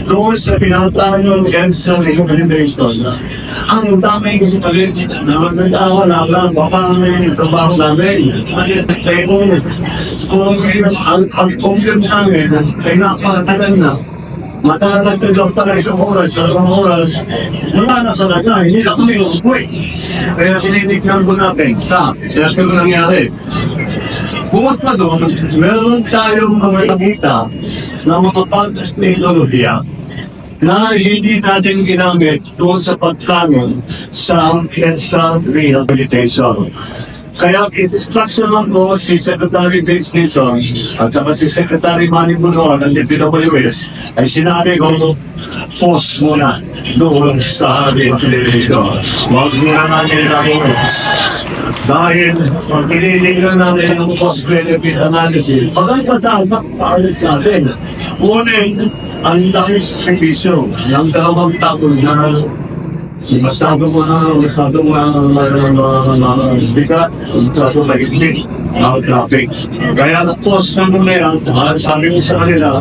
doon sa pinatang cancer rehabilitation, ang daming palit na nag-awala lang, baka may trabaho namin. Kung ang pag-compute namin ay napakatagal na, matagal na daw pala isang oras, wala na talaga, hindi na kami umuwi. Kaya tinitignan ko natin kaya ito nangyari. Bukod pa doon, meron tayong mga nakita na mga pag-teknolohiya na hindi natin ginamit doon sa pagtangon sa cancer rehabilitation. Kaya i-distraction lang ko si Secretary Vince Nison at saka si Secretary Manny Bunuan ng DPWS ay sinabi ko, pause muna doon sa rehabilitation. Huwag muna natin natin. Dahil pag pinilingnan natin ang cost-benefit analysis, pagkakita sa atin, unin ang dahil sakripisyo ng dalawang taon na masyado bigat, masyado mahigpit ang traffic. Kaya na-post na muna yan, sabi mo sa kanila,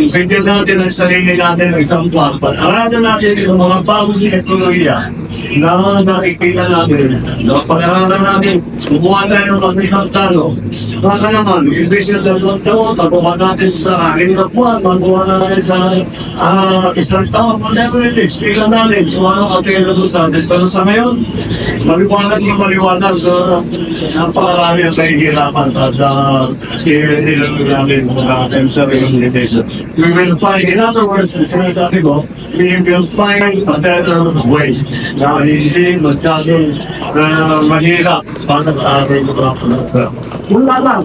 pwede natin ang sarili natin ng isang platform. Aralan natin yung mga bagong teknolohiya na nakikita natin, na pag-aralan natin, kumuha tayo ng paglikang talo. Baka naman, imbis na dalawang taon, pagawa natin sa aking kapwa, pagawa natin sa isang taon, whatever it is, tingnan natin kung ano available sa atin. Pero sa ngayon, maliwanag napakarami ang kahihirapan at nilalagay namin mga cancer rehabilitation. We will find, in other words, sinasabi ko, we will find a better way na hindi masyadong mahirap para sa ating mga. Wala lang.